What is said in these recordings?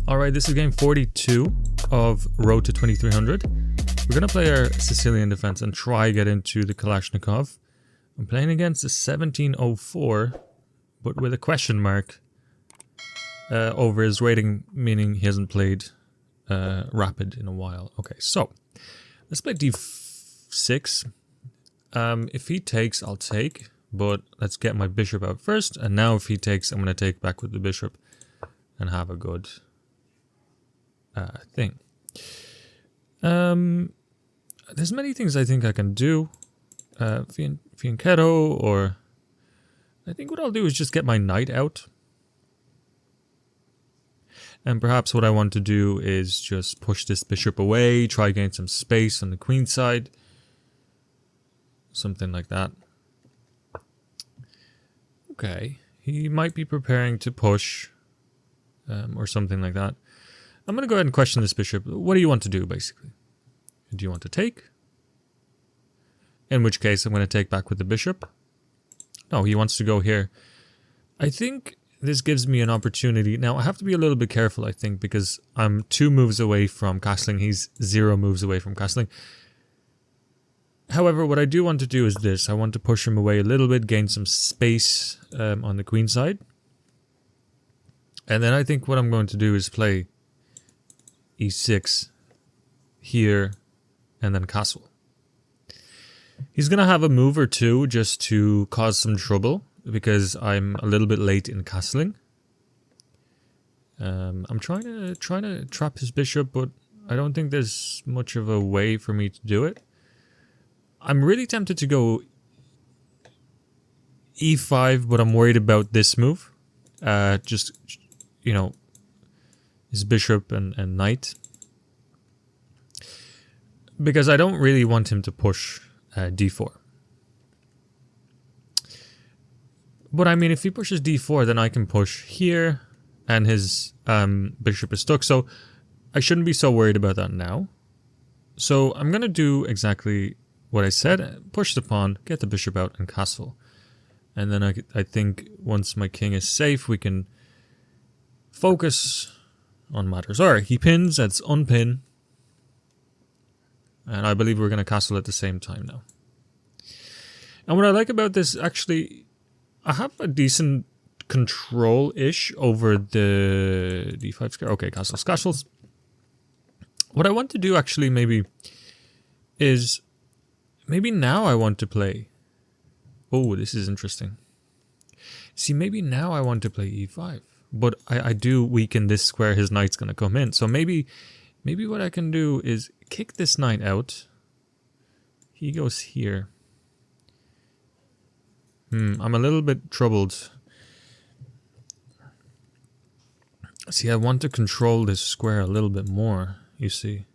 Alright, this is game 42 of Road to 2300. We're going to play our Sicilian Defense and try get into the Kalashnikov. I'm playing against the 1704, but with a question mark over his rating, meaning he hasn't played Rapid in a while. Okay, so let's play d6. If he takes, I'll take, but let's get my bishop out first. And now if he takes, I'm going to take back with the bishop and have a good thing. There's many things I think I can do. Fianchetto, or I think what I'll do is just get my knight out. And perhaps what I want to do is just push this bishop away, try gain some space on the queenside. Something like that. Okay, he might be preparing to push, or something like that. I'm going to go ahead and question this bishop. What do you want to do, basically? Do you want to take? In which case, I'm going to take back with the bishop. No, he wants to go here. I think this gives me an opportunity. Now, I have to be a little bit careful, I think, because I'm 2 moves away from castling. He's 0 moves away from castling. However, what I do want to do is this. I want to push him away a little bit, gain some space on the queen side. And then I think what I'm going to do is play e6 here and then castle. He's going to have a move or two just to cause some trouble because I'm a little bit late in castling. I'm trying to trap his bishop, but I don't think there's much of a way for me to do it. I'm really tempted to go e5, but I'm worried about this move. Just, you know, his bishop and knight. Because I don't really want him to push d4. But I mean, if he pushes d4, then I can push here, and his bishop is stuck. So I shouldn't be so worried about that now. So I'm going to do exactly what I said. Push the pawn, get the bishop out, and castle. And then I think once my king is safe, we can focus on matters. Alright, he pins, let's unpin. And I believe we're going to castle at the same time now. And what I like about this, actually, I have a decent control-ish over the d5 square. Okay, castles. What I want to do, actually, maybe, is... Maybe now I want to play... Oh, this is interesting. See, maybe now I want to play e5. But I do weaken this square, his knight's going to come in. So maybe what I can do is kick this knight out. He goes here. I'm a little bit troubled. See, I want to control this square a little bit more, you see.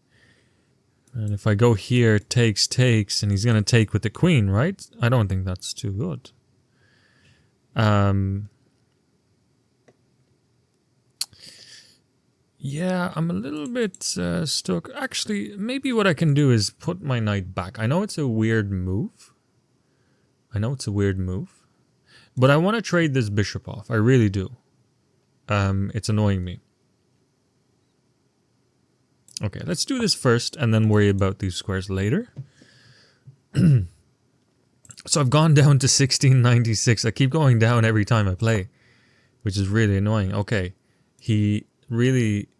And if I go here, takes, and he's going to take with the queen, right? I don't think that's too good. Yeah, I'm a little bit stuck. Actually, maybe what I can do is put my knight back. I know it's a weird move. But I want to trade this bishop off. I really do. It's annoying me. Okay, let's do this first and then worry about these squares later. So I've gone down to 1696. I keep going down every time I play, which is really annoying. Okay, he really...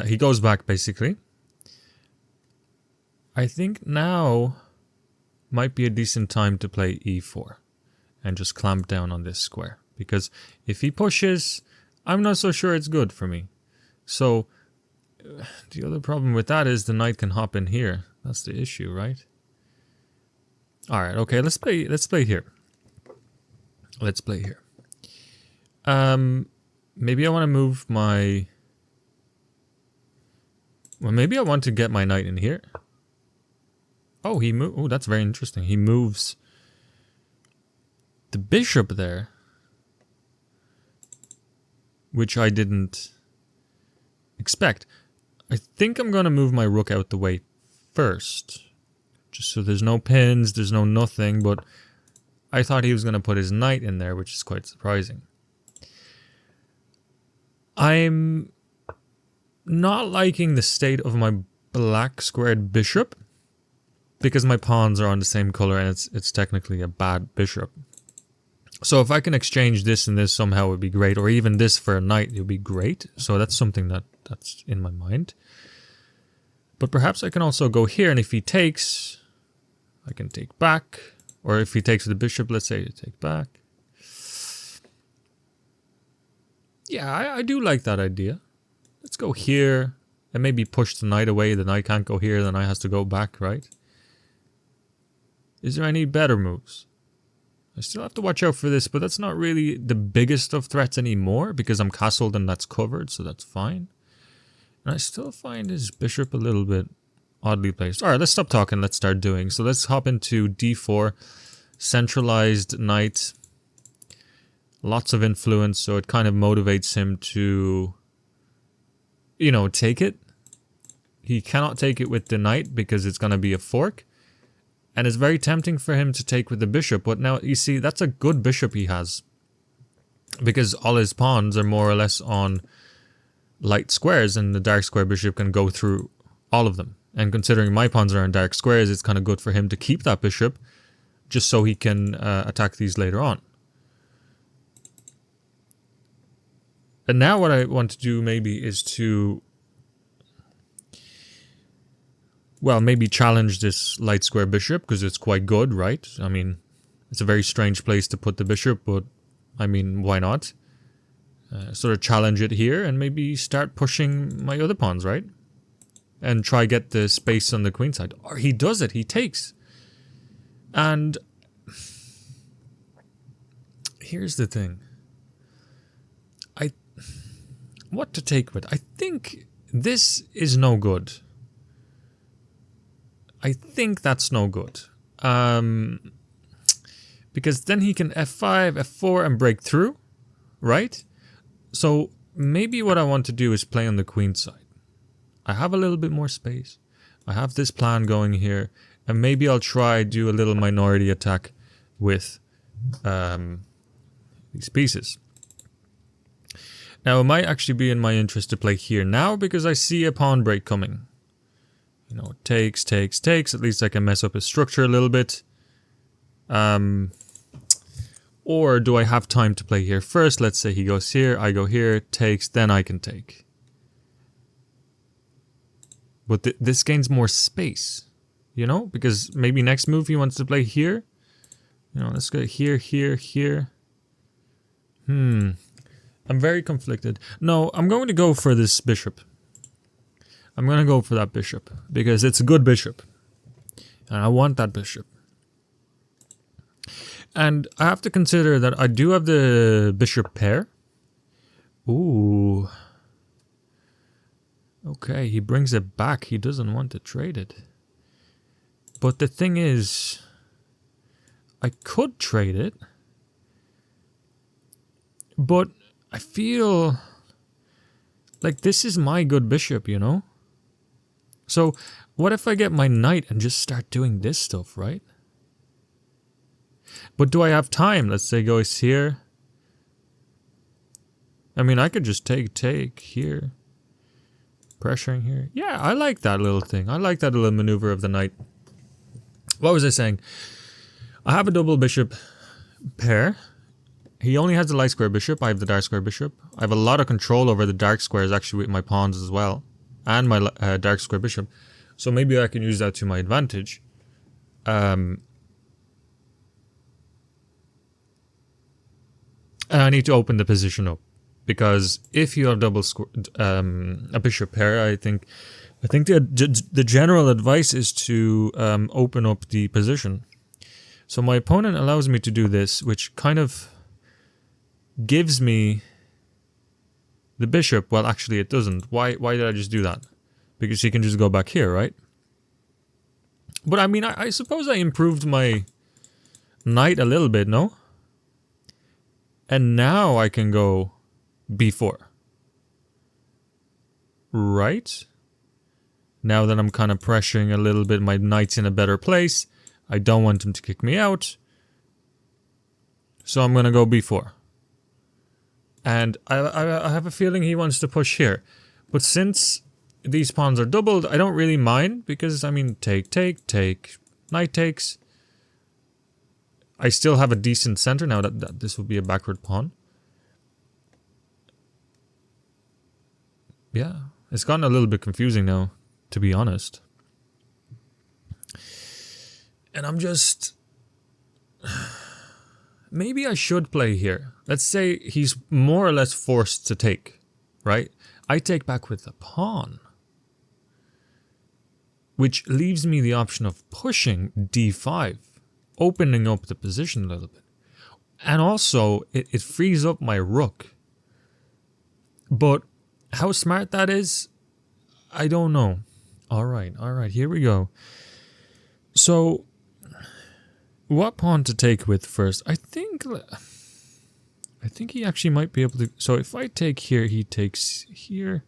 he goes back, basically. I think now might be a decent time to play e4 and just clamp down on this square. Because if he pushes, I'm not so sure it's good for me. So... the other problem with that is the knight can hop in here. That's the issue, right? Alright, okay, let's play here. Maybe I want to move my... Well, maybe I want to get my knight in here. Oh, oh, that's very interesting. He moves the bishop there, which I didn't expect. I think I'm going to move my rook out the way first. Just so there's no pins, there's no nothing, but I thought he was going to put his knight in there, which is quite surprising. I'm not liking the state of my black squared bishop because my pawns are on the same color and it's technically a bad bishop. So if I can exchange this and this somehow, it would be great. Or even this for a knight, it would be great. So that's something that's in my mind. But perhaps I can also go here, and if he takes, I can take back. Or if he takes the bishop, let's say, take back. Yeah, I do like that idea. Let's go here and maybe push the knight away. The knight can't go here, the knight has to go back, right? Is there any better moves? I still have to watch out for this, but that's not really the biggest of threats anymore because I'm castled and that's covered, so that's fine. And I still find his bishop a little bit oddly placed. Alright, let's stop talking, let's start doing. So let's hop into d4, centralized knight. Lots of influence, so it kind of motivates him to, you know, take it. He cannot take it with the knight because it's going to be a fork. And it's very tempting for him to take with the bishop. But now, you see, that's a good bishop he has. Because all his pawns are more or less on light squares. And the dark square bishop can go through all of them. And considering my pawns are on dark squares, it's kind of good for him to keep that bishop. Just so he can attack these later on. And now what I want to do maybe is to... well, maybe challenge this light square bishop, because it's quite good, right? I mean, it's a very strange place to put the bishop, but, I mean, why not? Sort of challenge it here, and maybe start pushing my other pawns, right? And try get the space on the queenside. Or he does it, he takes. And... here's the thing. What to take with? I think this is no good. I think that's no good. Because then he can f5, f4 and break through, right? So maybe what I want to do is play on the queen side. I have a little bit more space. I have this plan going here. And maybe I'll try do a little minority attack with these pieces. Now it might actually be in my interest to play here now because I see a pawn break coming. You know, takes, takes, takes. At least I can mess up his structure a little bit. Or do I have time to play here first? Let's say he goes here, I go here, takes, then I can take. But this gains more space, you know? Because maybe next move he wants to play here. You know, let's go here, here, here. I'm very conflicted. No, I'm going to go for this bishop. I'm going to go for that bishop because it's a good bishop. And I want that bishop. And I have to consider that I do have the bishop pair. Ooh. Okay, he brings it back. He doesn't want to trade it. But the thing is, I could trade it. But I feel like this is my good bishop, you know? So what if I get my knight and just start doing this stuff, right? But do I have time? Let's say goes here. I mean, I could just take here. Pressuring here. Yeah, I like that little thing. I like that little maneuver of the knight. What was I saying? I have a double bishop pair. He only has the light square bishop. I have the dark square bishop. I have a lot of control over the dark squares actually with my pawns as well. And my dark square bishop. So maybe I can use that to my advantage. And I need to open the position up. Because if you have double a bishop pair, I think the general advice is to open up the position. So my opponent allows me to do this, which kind of gives me the bishop. Well, actually it doesn't. Why did I just do that? Because he can just go back here, right? But I mean, I suppose I improved my knight a little bit, no? And now I can go b4. Right? Now that I'm kind of pressuring a little bit, my knight's in a better place. I don't want him to kick me out. So I'm going to go b4. And I have a feeling he wants to push here. But since these pawns are doubled, I don't really mind because, I mean, take, knight takes. I still have a decent center now that this would be a backward pawn. Yeah, it's gotten a little bit confusing now, to be honest. And I'm just... Maybe I should play here. Let's say he's more or less forced to take, right? I take back with a pawn, which leaves me the option of pushing d5, opening up the position a little bit. And also, it frees up my rook. But how smart that is, I don't know. All right, here we go. So, what pawn to take with first? I think he actually might be able to... So if I take here, he takes here.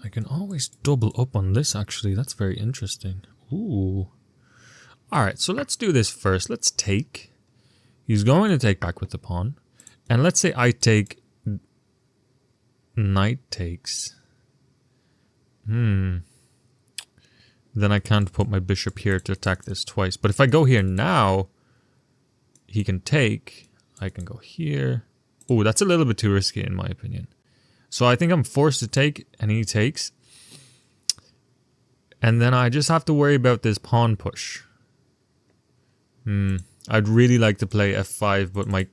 I can always double up on this, actually. That's very interesting. Ooh. Alright, so let's do this first. Let's take. He's going to take back with the pawn. And let's say I take... Knight takes. Then I can't put my bishop here to attack this twice. But if I go here now, he can take. I can go here. Oh, that's a little bit too risky in my opinion. So I think I'm forced to take, and he takes. And then I just have to worry about this pawn push. I'd really like to play f5, but my...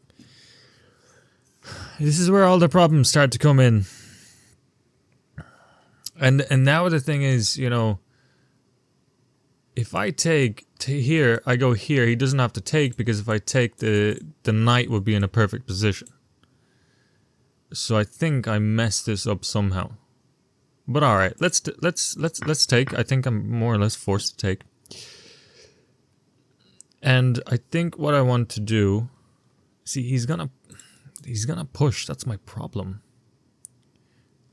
This is where all the problems start to come in. And now the thing is, you know... If I take to here, I go here, he doesn't have to take, because if I take, the knight would be in a perfect position. So I think I messed this up somehow. But all right, let's take. I think I'm more or less forced to take. And I think what I want to do, see, he's gonna push. That's my problem.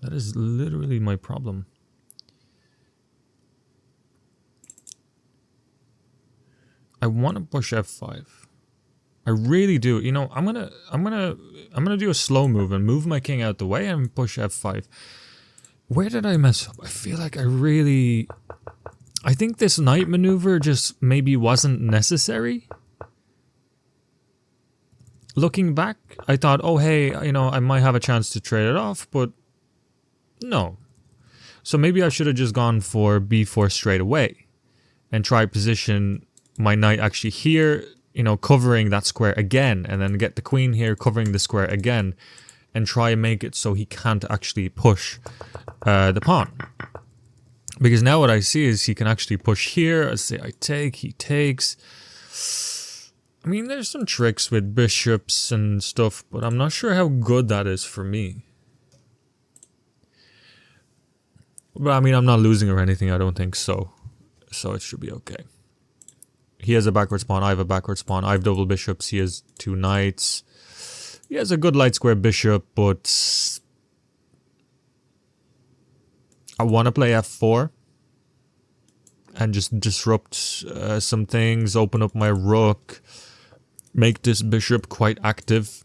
That is literally my problem. I want to push f5. I really do. You know, I'm gonna do a slow move and move my king out the way and push f5. Where did I mess up? I feel like I think this knight maneuver just maybe wasn't necessary. Looking back, I thought, oh hey, you know, I might have a chance to trade it off, but no. So maybe I should have just gone for b4 straight away and try position my knight actually here, you know, covering that square again, and then get the queen here covering the square again, and try and make it so he can't actually push the pawn. Because now what I see is he can actually push here. I say I take, he takes. I mean, there's some tricks with bishops and stuff, but I'm not sure how good that is for me. But I mean, I'm not losing or anything, I don't think so. So it should be okay. He has a backwards pawn, I have a backwards pawn, I have double bishops, he has two knights. He has a good light square bishop, but I want to play f4 and just disrupt some things, open up my rook, make this bishop quite active.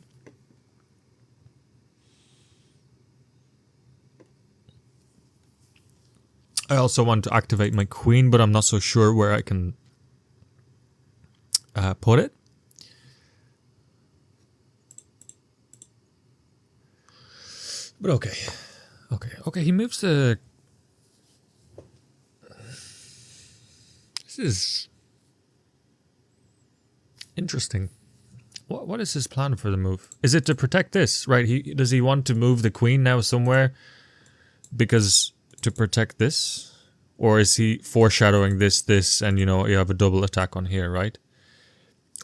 I also want to activate my queen, but I'm not so sure where I can put it. But okay, he moves the... This is interesting. What is his plan for the move? Is it to protect this, right? Does he want to move the queen now somewhere because to protect this? Or is he foreshadowing this, and you know, you have a double attack on here, right?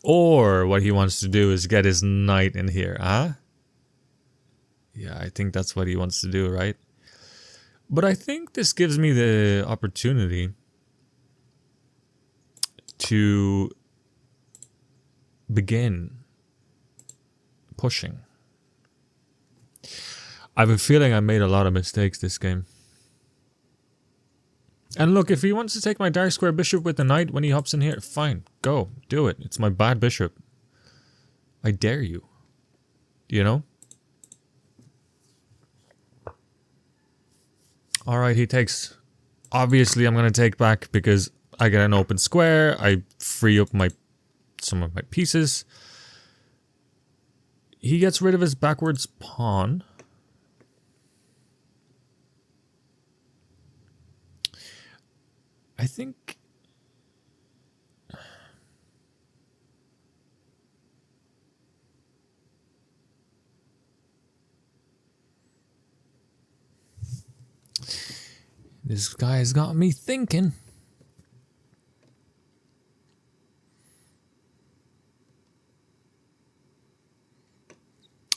Or what he wants to do is get his knight in here, huh? Yeah, I think that's what he wants to do, right? But I think this gives me the opportunity to begin pushing. I have a feeling I made a lot of mistakes this game. And look, if he wants to take my dark square bishop with the knight when he hops in here, fine, go, do it. It's my bad bishop. I dare you. you know? All right, he takes. Obviously, I'm going to take back because I get an open square. I free up some of my pieces. He gets rid of his backwards pawn. I think... This guy's got me thinking.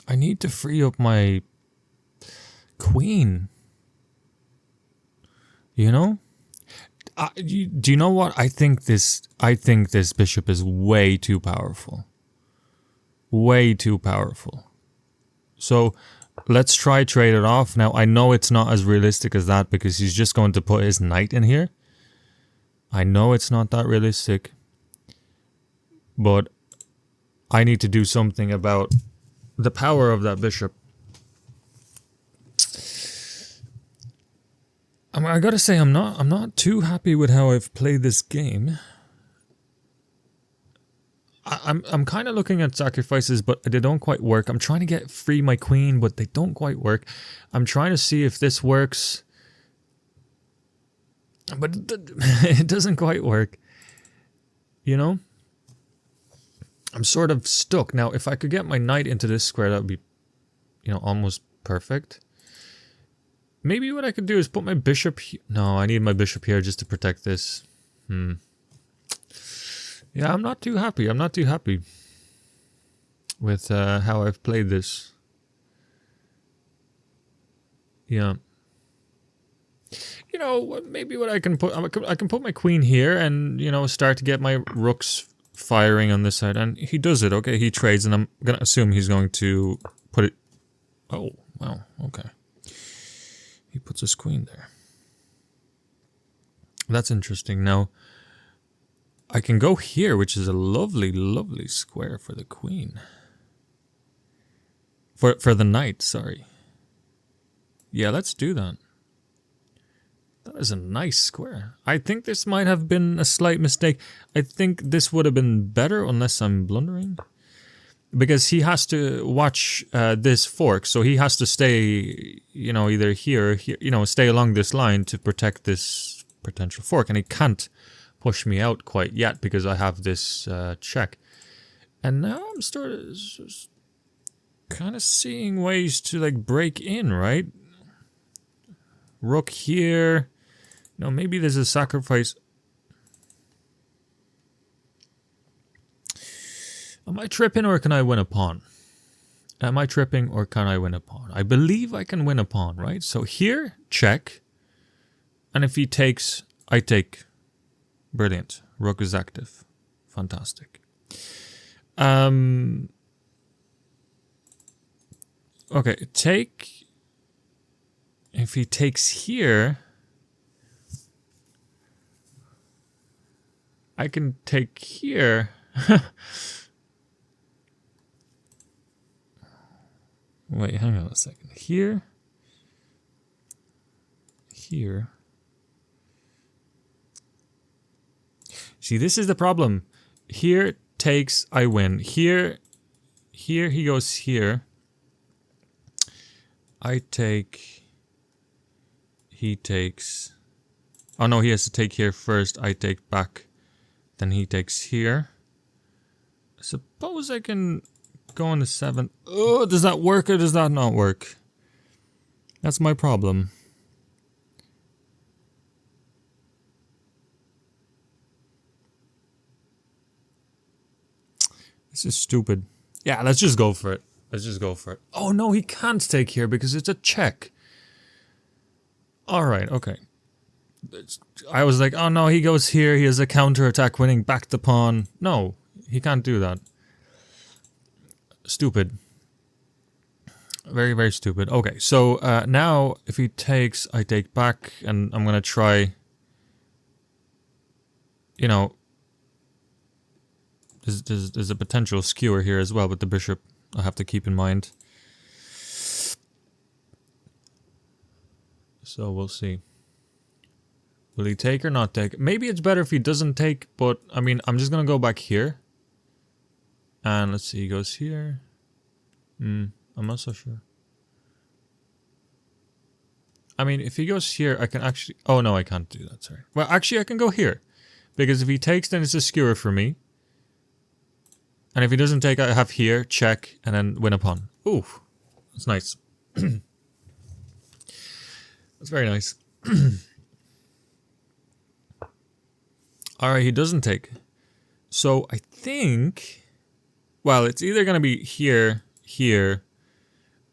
I need to free up my queen. You know? Do you know what? I think this bishop is way too powerful. Way too powerful. So let's try trade it off. Now, I know it's not as realistic as that because he's just going to put his knight in here. I know it's not that realistic. But I need to do something about the power of that bishop. I gotta say, I'm not too happy with how I've played this game. I'm kind of looking at sacrifices, but they don't quite work. I'm trying to get free my queen, but they don't quite work. I'm trying to see if this works, but it doesn't quite work. You know? I'm sort of stuck. Now, if I could get my knight into this square, that would be, you know, almost perfect. Maybe what I could do is put my bishop here. No, I need my bishop here just to protect this. Yeah, I'm not too happy. I'm not too happy with how I've played this. Yeah. You know, maybe what I can put... I can put my queen here and, you know, start to get my rooks firing on this side. And he does it, okay? He trades, and I'm going to assume he's going to put it... Oh, wow, okay. He puts his queen there. That's interesting. Now, I can go here, which is a lovely, lovely square for the queen. For the knight, sorry. Yeah, let's do that. That is a nice square. I think this might have been a slight mistake. I think this would have been better unless I'm blundering. Because he has to watch this fork, so he has to stay, you know, either here or here, you know, stay along this line to protect this potential fork. And he can't push me out quite yet because I have this check. And now I'm kind of seeing ways to, like, break in, right? Rook here. No, maybe there's a sacrifice. Am I tripping or can I win a pawn? Am I tripping or can I win a pawn? I believe I can win a pawn, right? So here, check. And if he takes, I take. Brilliant. Rook is active. Fantastic. Okay, take. If he takes here, I can take here. Wait, hang on a second. Here. Here. See, this is the problem. Here takes, I win. Here he goes here. I take. He takes. Oh no, he has to take here first. I take back. Then he takes here. Suppose I can go on to 7. Oh, does that work or does that not work? That's my problem. This is stupid. Yeah, let's just go for it. Let's just go for it. Oh no, he can't take here because it's a check. Alright, okay. I was like, oh no, he goes here. He has a counter-attack winning back the pawn. No, he can't do that. Stupid. Very, very stupid. Okay, so now if he takes, I take back, and I'm going to try, you know, there's a potential skewer here as well with the bishop I have to keep in mind. So we'll see. Will he take or not take? Maybe it's better if he doesn't take, but I mean, I'm just going to go back here. And let's see, he goes here. I'm not so sure. I mean, if he goes here, I can actually... Oh, no, I can't do that, sorry. Well, actually, I can go here. Because if he takes, then it's a skewer for me. And if he doesn't take, I have here, check, and then win a pawn. Ooh, that's nice. That's very nice. Alright, he doesn't take. So, I think... Well, it's either going to be here, here,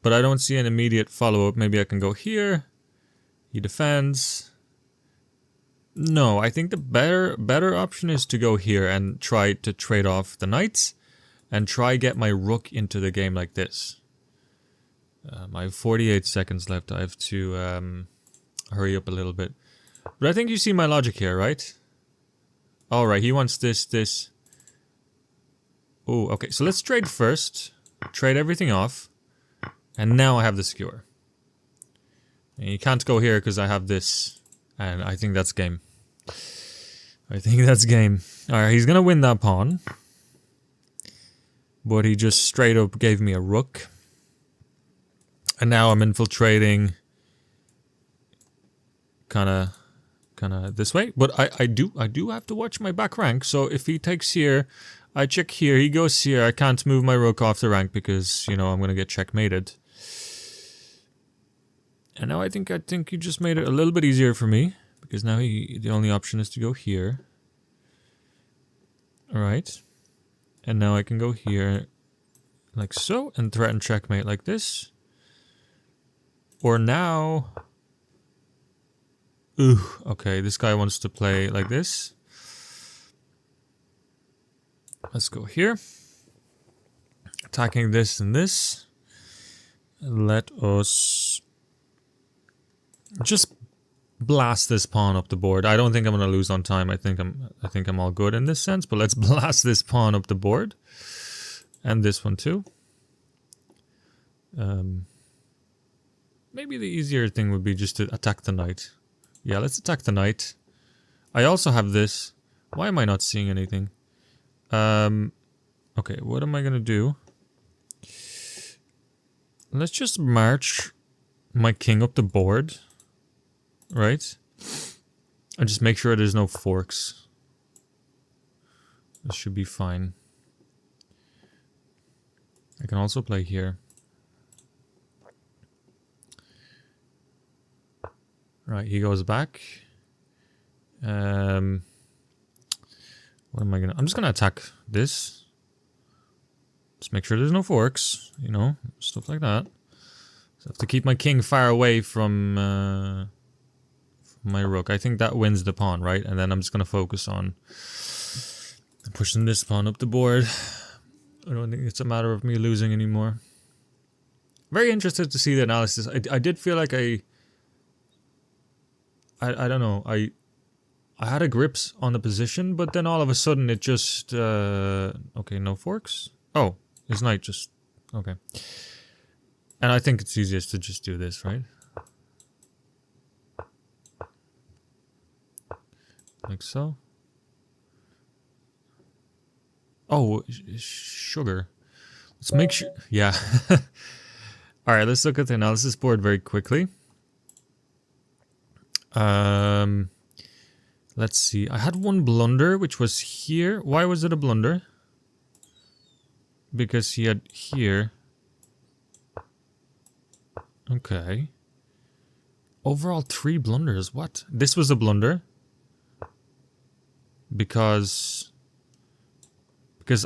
but I don't see an immediate follow-up. Maybe I can go here. He defends. No, I think the better option is to go here and try to trade off the knights and try get my rook into the game like this. I have 48 seconds left. I have to hurry up a little bit. But I think you see my logic here, right? Alright, he wants this. Oh, okay, so let's trade first. Trade everything off. And now I have the skewer. And you can't go here because I have this. And I think that's game. I think that's game. Alright, he's gonna win that pawn. But he just straight up gave me a rook. And now I'm infiltrating kinda this way. But I do have to watch my back rank. So if he takes here, I check here, he goes here. I can't move my rook off the rank because, you know, I'm gonna get checkmated. And now I think you just made it a little bit easier for me. Because now the only option is to go here. Alright. And now I can go here like so and threaten checkmate like this. Or now... Ooh, okay, this guy wants to play like this. Let's go here. Attacking this and this. Let us just blast this pawn up the board. I don't think I'm gonna lose on time. I think I'm all good in this sense, but let's blast this pawn up the board. And this one too. Maybe the easier thing would be just to attack the knight. Yeah, let's attack the knight. I also have this. Why am I not seeing anything? Okay, what am I gonna do? Let's just march my king up the board. Right? And just make sure there's no forks. This should be fine. I can also play here. Right, he goes back. What am I gonna... I'm just gonna attack this. Just make sure there's no forks. You know, stuff like that. So I have to keep my king far away from my rook. I think that wins the pawn, right? And then I'm just gonna focus on pushing this pawn up the board. I don't think it's a matter of me losing anymore. Very interested to see the analysis. I did feel like I don't know. I had a grips on the position, but then all of a sudden it just okay, no forks. Oh, his knight just okay. And I think it's easiest to just do this, right? Like so. Oh, sugar. Let's make sure. Yeah. All right, let's look at the analysis board very quickly. Let's see. I had one blunder, which was here. Why was it a blunder? Because he had here. Okay. Overall 3 blunders. What? This was a blunder. Because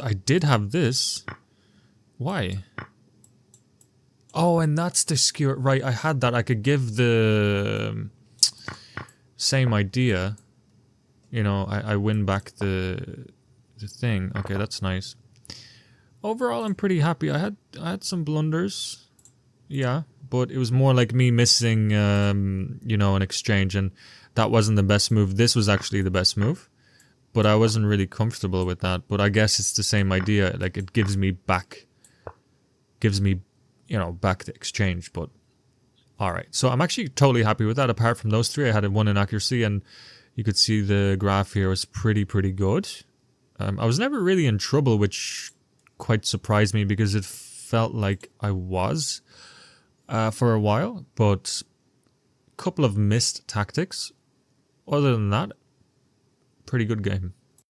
I did have this. Why? Oh, and that's the skewer. Right, I had that. I could give the same idea. You know, I win back the thing. Okay, that's nice. Overall, I'm pretty happy. I had some blunders. Yeah, but it was more like me missing, you know, an exchange, and that wasn't the best move. This was actually the best move. But I wasn't really comfortable with that. But I guess it's the same idea. Like, it gives me back... you know, back the exchange. But All right, so I'm actually totally happy with that. Apart from those three, I had a 1 in accuracy, and you could see the graph here was pretty good. I was never really in trouble, which quite surprised me because it felt like I was for a while, but a couple of missed tactics. Other than that, pretty good game.